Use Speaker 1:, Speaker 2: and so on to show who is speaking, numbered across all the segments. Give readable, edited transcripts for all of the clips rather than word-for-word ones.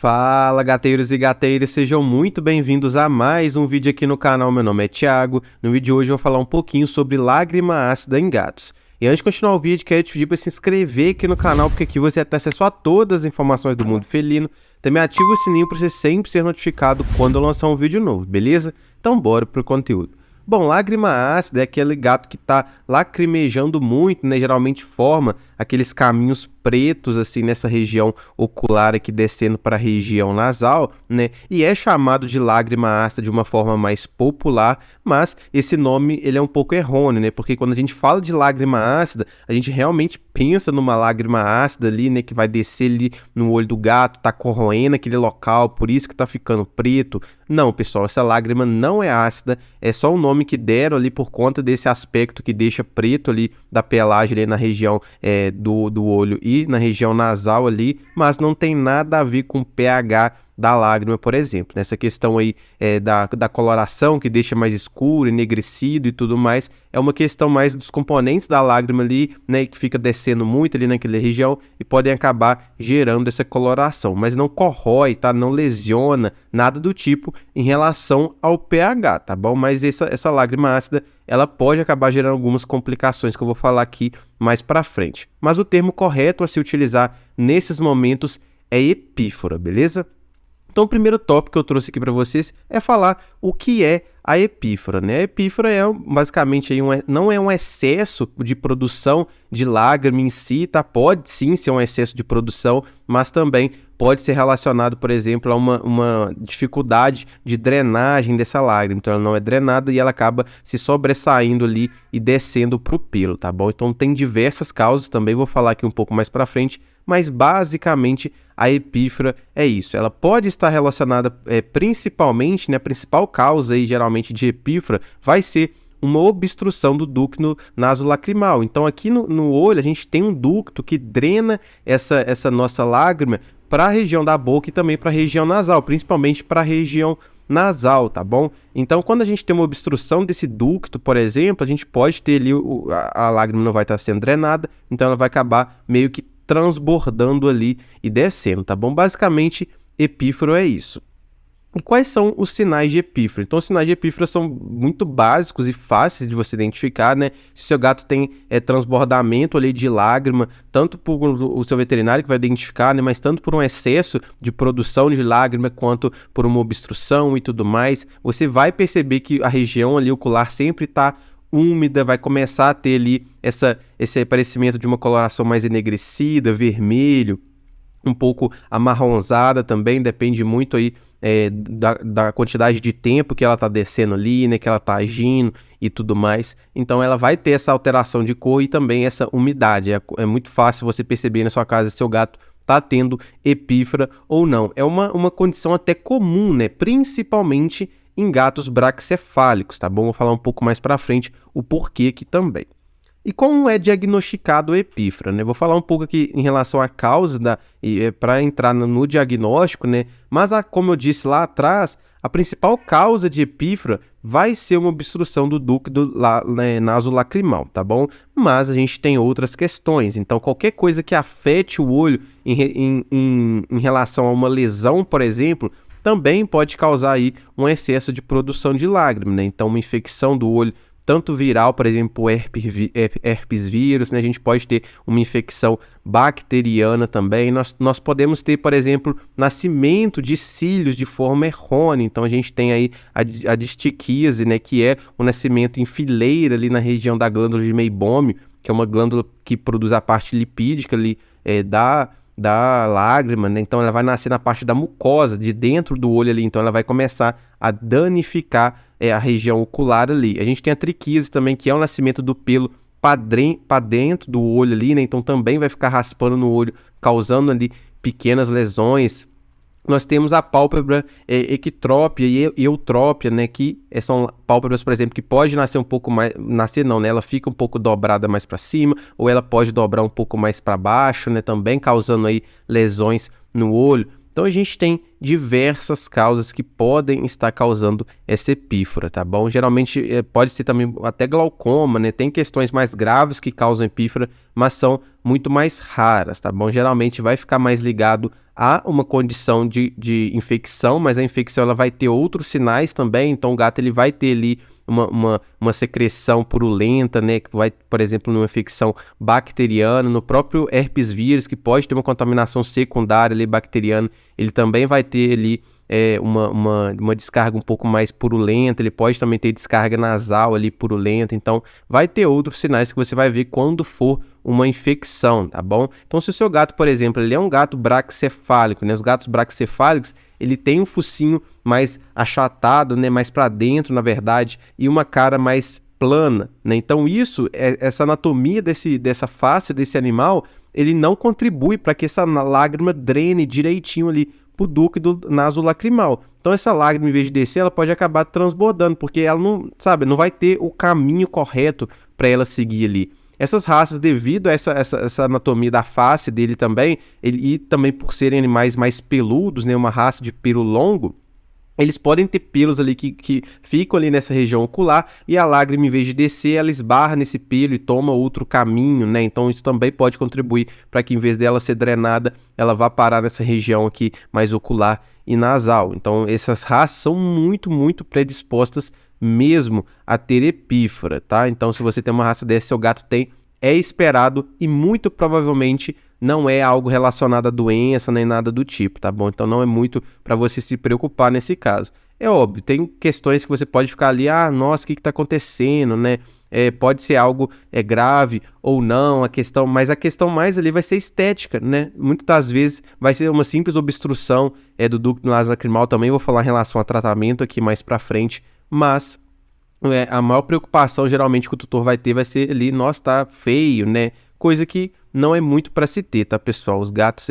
Speaker 1: Fala, gateiros e gateiras, sejam muito bem-vindos a mais um vídeo aqui no canal. Meu nome é Thiago. No vídeo de hoje eu vou falar um pouquinho sobre lágrima ácida em gatos. E antes de continuar o vídeo, quero te pedir para se inscrever aqui no canal, porque aqui você vai ter acesso a todas as informações do mundo felino. Também ativa o sininho para você sempre ser notificado quando eu lançar um vídeo novo, beleza? Então bora pro conteúdo. Bom, lágrima ácida é aquele gato que está lacrimejando muito, né? Geralmente forma aqueles caminhos pretos assim nessa região ocular aqui descendo para a região nasal, né? E é chamado de lágrima ácida de uma forma mais popular, mas esse nome ele é um pouco errôneo, né? Porque quando a gente fala de lágrima ácida, a gente realmente pensa numa lágrima ácida ali, né? Que vai descer ali no olho do gato, tá corroendo aquele local, por isso que tá ficando preto. Não, pessoal, essa lágrima não é ácida, é só um nome que deram ali por conta desse aspecto que deixa preto ali da pelagem ali na região do olho e na região nasal ali, mas não tem nada a ver com o pH da lágrima, por exemplo. Nessa questão aí da coloração que deixa mais escuro, enegrecido e tudo mais, é uma questão mais dos componentes da lágrima ali, né, que fica descendo muito ali naquela região e podem acabar gerando essa coloração, mas não corrói, tá? Não lesiona, nada do tipo em relação ao pH, tá bom? Mas essa lágrima ácida, ela pode acabar gerando algumas complicações que eu vou falar aqui mais para frente. Mas o termo correto a se utilizar nesses momentos é epífora, beleza? Então, o primeiro tópico que eu trouxe aqui para vocês é falar o que é a epífora, né? A epífora é basicamente aí não é um excesso de produção de lágrima em si, tá? Pode sim ser um excesso de produção, mas também pode ser relacionado, por exemplo, a uma dificuldade de drenagem dessa lágrima. Então, ela não é drenada e ela acaba se sobressaindo ali e descendo para o pelo, tá bom? Então, tem diversas causas, também vou falar aqui um pouco mais para frente, mas basicamente a epífora é isso. Ela pode estar relacionada principalmente, né, a principal causa aí, geralmente de epífora vai ser uma obstrução do ducto nasolacrimal. Então aqui no olho a gente tem um ducto que drena essa nossa lágrima para a região da boca e também para a região nasal, principalmente para a região nasal, tá bom? Então quando a gente tem uma obstrução desse ducto, por exemplo, a gente pode ter ali, a lágrima não vai estar sendo drenada, então ela vai acabar meio que transbordando ali e descendo, tá bom? Basicamente, epífora é isso. E quais são os sinais de epífora? Então, os sinais de epífora são muito básicos e fáceis de você identificar, né? Se seu gato tem transbordamento ali de lágrima, tanto por o seu veterinário que vai identificar, né? Mas tanto por um excesso de produção de lágrima, quanto por uma obstrução e tudo mais, você vai perceber que a região ali ocular sempre está úmida, vai começar a ter ali esse aparecimento de uma coloração mais enegrecida, vermelho, um pouco amarronzada também, depende muito aí da quantidade de tempo que ela está descendo ali, né, que ela está agindo e tudo mais. Então ela vai ter essa alteração de cor e também essa umidade. É muito fácil você perceber na sua casa se seu gato está tendo epífora ou não. É uma condição até comum, né, principalmente em gatos braquicefálicos, tá bom? Vou falar um pouco mais para frente o porquê aqui também. E como é diagnosticado a epífora, né? Vou falar um pouco aqui em relação à causa para entrar no diagnóstico, né? Mas como eu disse lá atrás, a principal causa de epífora vai ser uma obstrução do ducto nasolacrimal, tá bom? Mas a gente tem outras questões. Então, qualquer coisa que afete o olho em relação a uma lesão, por exemplo, também pode causar aí um excesso de produção de lágrima, né? Então, uma infecção do olho, tanto viral, por exemplo, o herpes vírus, né? A gente pode ter uma infecção bacteriana também. Nós podemos ter, por exemplo, nascimento de cílios de forma errônea. Então, a gente tem aí a distiquíase, né? Que é o nascimento em fileira ali na região da glândula de Meibômio, que é uma glândula que produz a parte lipídica ali da lágrima, né? Então ela vai nascer na parte da mucosa, de dentro do olho ali, então ela vai começar a danificar a região ocular ali. A gente tem a triquise também, que é o nascimento do pelo para dentro do olho ali, né? Então também vai ficar raspando no olho, causando ali pequenas lesões. Nós temos a pálpebra equitrópia e eutrópia, né, que são pálpebras, por exemplo, que pode nascer um pouco mais, nascer não, né, ela fica um pouco dobrada mais para cima, ou ela pode dobrar um pouco mais para baixo, né, também causando aí lesões no olho. Então a gente tem diversas causas que podem estar causando essa epífora, tá bom? Geralmente pode ser também até glaucoma, né? Tem questões mais graves que causam epífora, mas são muito mais raras, tá bom? Geralmente vai ficar mais ligado a uma condição de infecção, mas a infecção ela vai ter outros sinais também, então o gato ele vai ter ali uma secreção purulenta, né, que vai, por exemplo, numa infecção bacteriana, no próprio herpes vírus, que pode ter uma contaminação secundária ali, bacteriana, ele também vai ter ali uma descarga um pouco mais purulenta, ele pode também ter descarga nasal ali purulenta, então vai ter outros sinais que você vai ver quando for uma infecção, tá bom? Então se o seu gato, por exemplo, ele é um gato braquicefálico, né, os gatos braquicefálicos, ele tem um focinho mais achatado, né, mais para dentro, na verdade, e uma cara mais plana, né? Então isso, essa anatomia dessa face desse animal, ele não contribui para que essa lágrima drene direitinho ali pro ducto nasolacrimal. Então essa lágrima, em vez de descer, ela pode acabar transbordando, porque ela não, sabe, não vai ter o caminho correto para ela seguir ali. Essas raças, devido a essa anatomia da face dele também, e também por serem animais mais peludos, né, uma raça de pelo longo, eles podem ter pelos ali que ficam ali nessa região ocular e a lágrima, em vez de descer, ela esbarra nesse pelo e toma outro caminho, né? Então isso também pode contribuir para que, em vez dela ser drenada, ela vá parar nessa região aqui mais ocular e nasal. Então essas raças são muito, muito predispostas mesmo a ter epífora, tá? Então se você tem uma raça dessa, seu gato tem, é esperado e muito provavelmente não é algo relacionado à doença nem nada do tipo, tá bom? Então não é muito para você se preocupar nesse caso. É óbvio, tem questões que você pode ficar ali, nossa, o que está acontecendo, né? Pode ser algo grave ou não, mas a questão mais ali vai ser estética, né? Muitas das vezes vai ser uma simples obstrução do ducto nasolacrimal, também vou falar em relação a tratamento aqui mais para frente, mas a maior preocupação geralmente que o tutor vai ter vai ser ali, nossa, tá feio, né? Coisa que não é muito para se ter, tá, pessoal? Os gatos,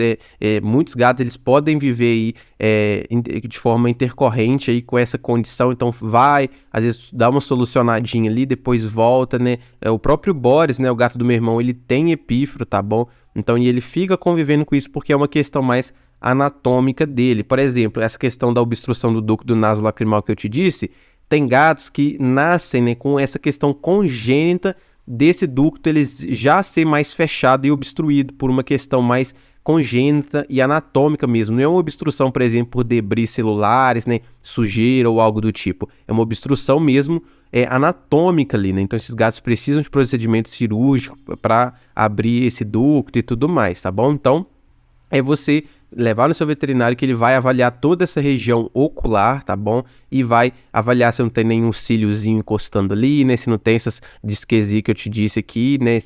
Speaker 1: muitos gatos, eles podem viver aí de forma intercorrente aí com essa condição, então vai, às vezes dá uma solucionadinha ali, depois volta, né? O próprio Boris, né, o gato do meu irmão, ele tem epífora, tá bom? Então, e ele fica convivendo com isso porque é uma questão mais anatômica dele. Por exemplo, essa questão da obstrução do ducto nasolacrimal que eu te disse, tem gatos que nascem, né, com essa questão congênita desse ducto ele já ser mais fechado e obstruído por uma questão mais congênita e anatômica mesmo. Não é uma obstrução, por exemplo, por debris celulares, né, sujeira ou algo do tipo. É uma obstrução mesmo anatômica ali, né? Então esses gatos precisam de procedimento cirúrgico para abrir esse ducto e tudo mais, tá bom? Então é você levar no seu veterinário que ele vai avaliar toda essa região ocular, tá bom? E vai avaliar se não tem nenhum cíliozinho encostando ali, né? Se não tem essas disquesia que eu te disse aqui, né?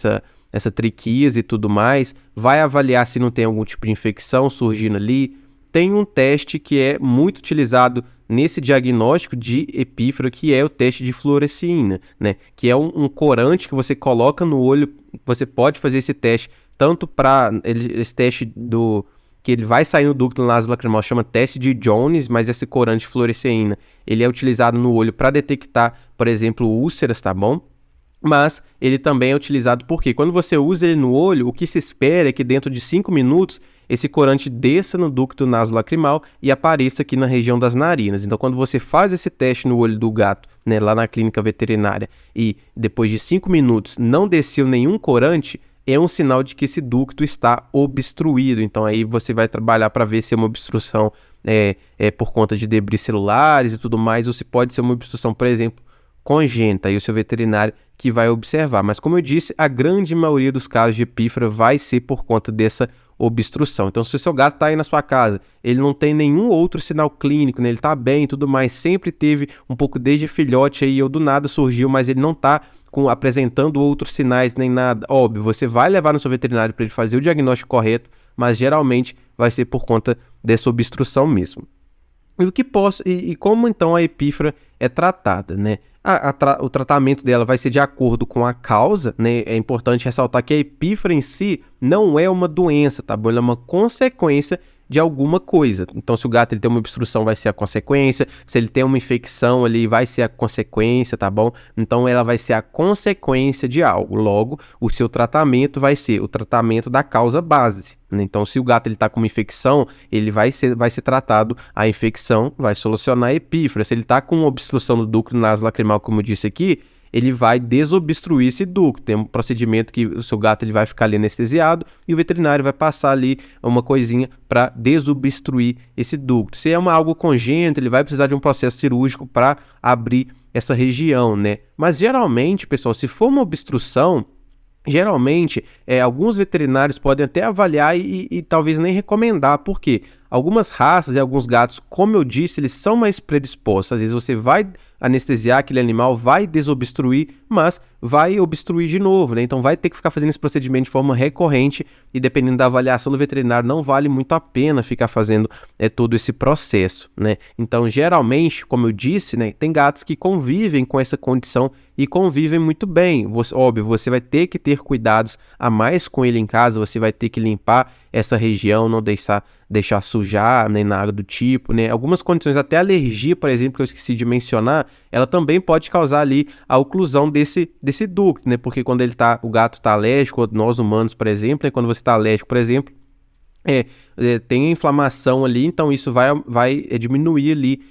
Speaker 1: Essa triquíase e tudo mais. Vai avaliar se não tem algum tipo de infecção surgindo ali. Tem um teste que é muito utilizado nesse diagnóstico de epífora, que é o teste de fluoresceína, né? Que é um corante que você coloca no olho. Você pode fazer esse teste tanto para esse teste que ele vai sair no ducto nasolacrimal, chama teste de Jones, mas esse corante de fluoresceína, ele é utilizado no olho para detectar, por exemplo, úlceras, tá bom? Mas ele também é utilizado porque quando você usa ele no olho, o que se espera é que dentro de 5 minutos esse corante desça no ducto nasolacrimal e apareça aqui na região das narinas. Então quando você faz esse teste no olho do gato, né, lá na clínica veterinária, e depois de 5 minutos não desceu nenhum corante, é um sinal de que esse ducto está obstruído. Então aí você vai trabalhar para ver se é uma obstrução por conta de debris celulares e tudo mais, ou se pode ser uma obstrução, por exemplo, congênita, aí o seu veterinário que vai observar. Mas como eu disse, a grande maioria dos casos de epífora vai ser por conta dessa obstrução. Então se o seu gato está aí na sua casa, ele não tem nenhum outro sinal clínico, né? Ele está bem e tudo mais, sempre teve um pouco desde filhote aí, ou do nada surgiu, mas ele não está apresentando outros sinais nem nada. Óbvio, você vai levar no seu veterinário para ele fazer o diagnóstico correto, mas geralmente vai ser por conta dessa obstrução mesmo. E como então a epífora é tratada, né? O tratamento dela vai ser de acordo com a causa, né? É importante ressaltar que a epífora em si não é uma doença, tá bom? Ela é uma consequência de alguma coisa. Então, se o gato ele tem uma obstrução, vai ser a consequência. Se ele tem uma infecção ali, vai ser a consequência, tá bom? Então, ela vai ser a consequência de algo. Logo, o seu tratamento vai ser o tratamento da causa base. Então, se o gato ele está com uma infecção, ele vai ser tratado a infecção, vai solucionar a epífora. Se ele está com uma obstrução do ducto nasolacrimal, como eu disse aqui, ele vai desobstruir esse ducto. Tem um procedimento que o seu gato ele vai ficar ali anestesiado e o veterinário vai passar ali uma coisinha para desobstruir esse ducto. Se é algo congênito, ele vai precisar de um processo cirúrgico para abrir essa região, né? Mas geralmente, pessoal, se for uma obstrução, geralmente, alguns veterinários podem até avaliar e talvez nem recomendar, porque algumas raças e alguns gatos, como eu disse, eles são mais predispostos. Às vezes você vai anestesiar aquele animal, vai desobstruir, mas vai obstruir de novo, né? Então vai ter que ficar fazendo esse procedimento de forma recorrente e dependendo da avaliação do veterinário, não vale muito a pena ficar fazendo todo esse processo, né? Então, geralmente, como eu disse, né, tem gatos que convivem com essa condição e convivem muito bem. Óbvio, você vai ter que ter cuidados a mais com ele em casa, você vai ter que limpar essa região, não deixar sujar, nem nada do tipo, né? Algumas condições, até alergia, por exemplo, que eu esqueci de mencionar, ela também pode causar ali a oclusão desse ducto, né? Porque quando o gato está alérgico, ou nós humanos, por exemplo, né? Quando você está alérgico, por exemplo, tem inflamação ali, então isso vai diminuir ali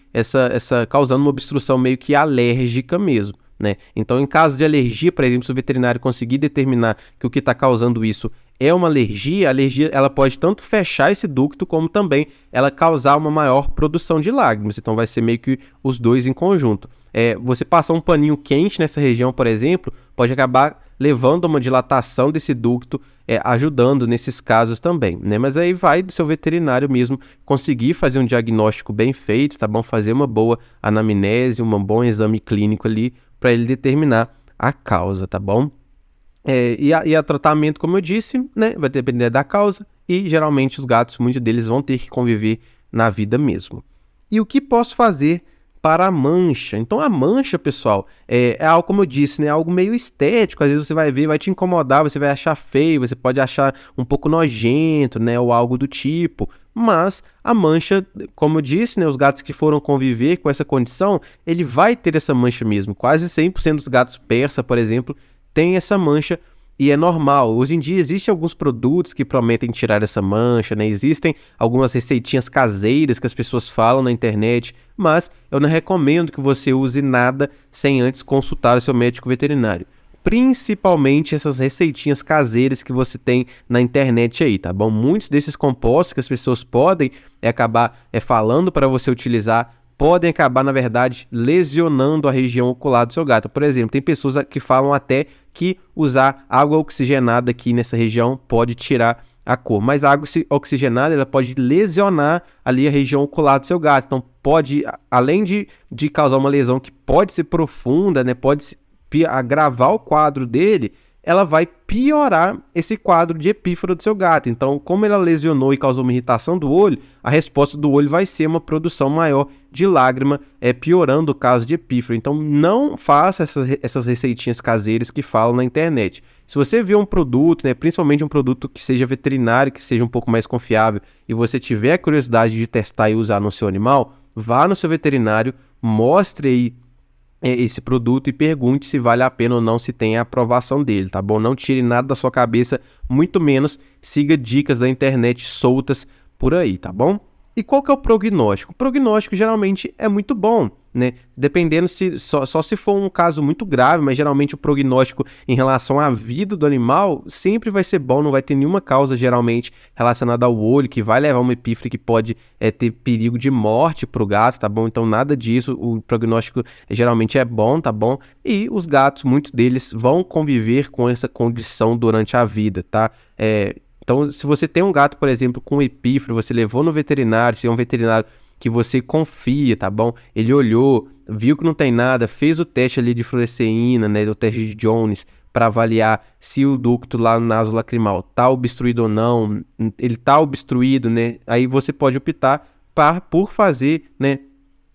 Speaker 1: causando uma obstrução meio que alérgica mesmo, né? Então, em caso de alergia, por exemplo, se o veterinário conseguir determinar que o que está causando isso é uma alergia, a alergia ela pode tanto fechar esse ducto, como também ela causar uma maior produção de lágrimas. Então vai ser meio que os dois em conjunto. Você passar um paninho quente nessa região, por exemplo, pode acabar levando a uma dilatação desse ducto, ajudando nesses casos também, né? Mas aí vai do seu veterinário mesmo conseguir fazer um diagnóstico bem feito, tá bom? Fazer uma boa anamnese, um bom exame clínico ali, para ele determinar a causa, tá bom? E a tratamento, como eu disse, né, vai depender da causa e geralmente os gatos, muitos deles vão ter que conviver na vida mesmo. E o que posso fazer para a mancha? Então a mancha, pessoal, é algo, como eu disse, né, algo meio estético. Às vezes você vai ver, vai te incomodar, você vai achar feio, você pode achar um pouco nojento, né, ou algo do tipo. Mas a mancha, como eu disse, né, os gatos que foram conviver com essa condição, ele vai ter essa mancha mesmo. Quase 100% dos gatos persa, por exemplo, tem essa mancha e é normal. Hoje em dia existem alguns produtos que prometem tirar essa mancha, né? Existem algumas receitinhas caseiras que as pessoas falam na internet, mas eu não recomendo que você use nada sem antes consultar o seu médico veterinário. Principalmente essas receitinhas caseiras que você tem na internet aí, tá bom? Muitos desses compostos que as pessoas podem acabar falando para você utilizar podem acabar, na verdade, lesionando a região ocular do seu gato. Por exemplo, tem pessoas que falam até que usar água oxigenada aqui nessa região pode tirar a cor. Mas a água oxigenada ela pode lesionar ali a região ocular do seu gato. Então, pode, além de causar uma lesão que pode ser profunda, né, pode agravar o quadro dele, ela vai piorar esse quadro de epífora do seu gato. Então, como ela lesionou e causou uma irritação do olho, a resposta do olho vai ser uma produção maior de lágrima, piorando o caso de epífora. Então, não faça essas receitinhas caseiras que falam na internet. Se você vê um produto, né, principalmente um produto que seja veterinário, que seja um pouco mais confiável, e você tiver a curiosidade de testar e usar no seu animal, vá no seu veterinário, mostre aí esse produto e pergunte se vale a pena ou não, se tem a aprovação dele, tá bom? Não tire nada da sua cabeça, muito menos siga dicas da internet soltas por aí, tá bom? E qual que é o prognóstico? O prognóstico geralmente é muito bom, né? Dependendo só se for um caso muito grave, mas geralmente o prognóstico em relação à vida do animal sempre vai ser bom, não vai ter nenhuma causa geralmente relacionada ao olho que vai levar uma epífora que pode ter perigo de morte para o gato, tá bom? Então nada disso, o prognóstico geralmente é bom, tá bom? E os gatos, muitos deles vão conviver com essa condição durante a vida, tá? Então, se você tem um gato, por exemplo, com epífora, você levou no veterinário, se é um veterinário que você confia, tá bom? Ele olhou, viu que não tem nada, fez o teste ali de fluoresceína, né, o teste de Jones, para avaliar se o ducto lá no nasolacrimal tá obstruído ou não, ele tá obstruído, né? Aí você pode optar por fazer, né,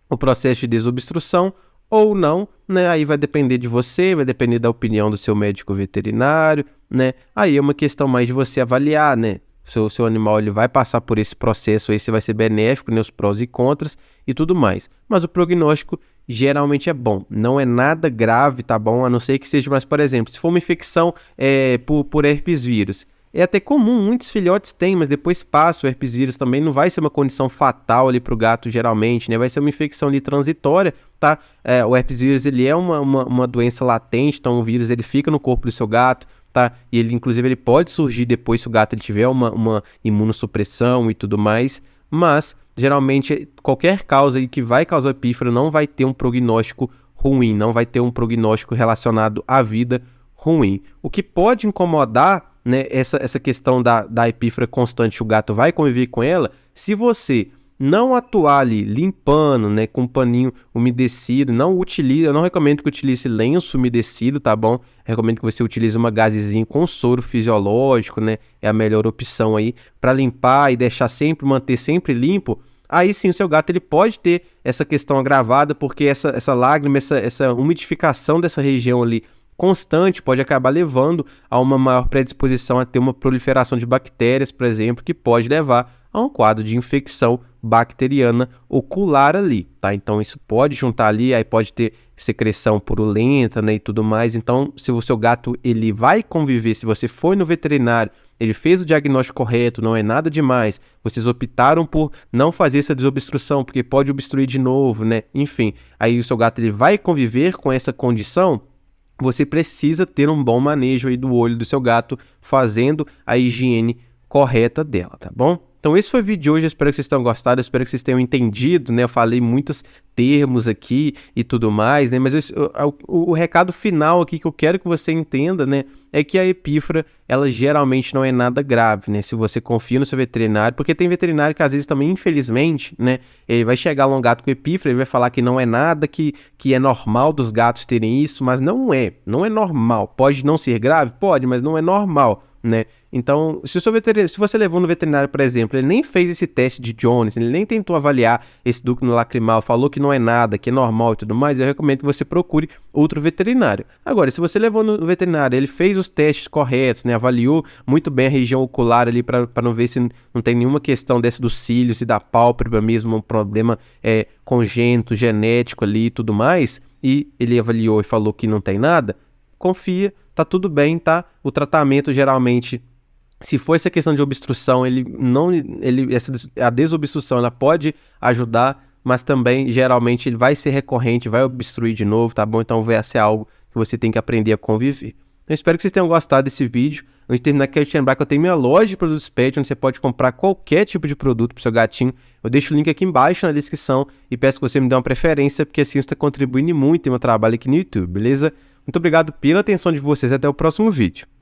Speaker 1: o processo de desobstrução ou não, né? Aí vai depender de você, vai depender da opinião do seu médico veterinário, né? Aí é uma questão mais de você avaliar, né? seu animal ele vai passar por esse processo aí, se vai ser benéfico, né, os prós e contras e tudo mais. Mas o prognóstico geralmente é bom, não é nada grave, tá bom? A não ser que seja, mas por exemplo, se for uma infecção por herpes vírus, é até comum, muitos filhotes têm, mas depois passa o herpes vírus também, não vai ser uma condição fatal ali pro gato geralmente, né? Vai ser uma infecção ali transitória, tá? O herpes vírus ele é uma doença latente, então o vírus ele fica no corpo do seu gato, tá? E ele inclusive ele pode surgir depois se o gato ele tiver uma imunossupressão e tudo mais, mas geralmente qualquer causa aí que vai causar pífaro não vai ter um prognóstico ruim, não vai ter um prognóstico relacionado à vida ruim. O que pode incomodar, né, essa questão da epífora constante, o gato vai conviver com ela, se você não atuar ali limpando, né, com um paninho umedecido, eu não recomendo que utilize lenço umedecido, tá bom? Recomendo que você utilize uma gazezinha com soro fisiológico, né, é a melhor opção aí para limpar e deixar manter sempre limpo. Aí sim o seu gato ele pode ter essa questão agravada, porque essa lágrima, essa umidificação dessa região ali constante pode acabar levando a uma maior predisposição a ter uma proliferação de bactérias, por exemplo, que pode levar a um quadro de infecção bacteriana ocular ali, tá? Então isso pode juntar ali, aí pode ter secreção purulenta, né, e tudo mais. Então, se o seu gato ele vai conviver, se você foi no veterinário, ele fez o diagnóstico correto, não é nada demais, vocês optaram por não fazer essa desobstrução, porque pode obstruir de novo, né? Enfim, aí o seu gato ele vai conviver com essa condição. Você precisa ter um bom manejo aí do olho do seu gato, fazendo a higiene correta dela, tá bom? Então esse foi o vídeo de hoje, eu espero que vocês tenham gostado, eu espero que vocês tenham entendido, né? Eu falei muitos termos aqui e tudo mais, né? Mas o recado final aqui que eu quero que você entenda, né? É que a epífora, ela geralmente não é nada grave, né? Se você confia no seu veterinário, porque tem veterinário que às vezes também, infelizmente, né? Ele vai chegar lá um gato com epífora, ele vai falar que não é nada, que é normal dos gatos terem isso, mas não é normal. Pode não ser grave? Pode, mas não é normal, né? Então, se você levou no veterinário, por exemplo, ele nem fez esse teste de Jones, ele nem tentou avaliar esse ducto lacrimal, falou que não é nada, que é normal e tudo mais, eu recomendo que você procure outro veterinário. Agora, se você levou no veterinário, ele fez os testes corretos, né, avaliou muito bem a região ocular ali para não ver se não tem nenhuma questão dessa dos cílios e da pálpebra mesmo, um problema congênito, genético ali e tudo mais, e ele avaliou e falou que não tem nada, confia, tá tudo bem, tá? O tratamento geralmente, se for essa questão de obstrução, a desobstrução ela pode ajudar, mas também geralmente ele vai ser recorrente, vai obstruir de novo, tá bom? Então vai ser algo que você tem que aprender a conviver. Então espero que vocês tenham gostado desse vídeo. Antes de terminar, quero te lembrar que eu tenho minha loja de produtos pet, onde você pode comprar qualquer tipo de produto para o seu gatinho. Eu deixo o link aqui embaixo na descrição e peço que você me dê uma preferência, porque assim você está contribuindo muito em meu trabalho aqui no YouTube, beleza? Muito obrigado pela atenção de vocês, até o próximo vídeo.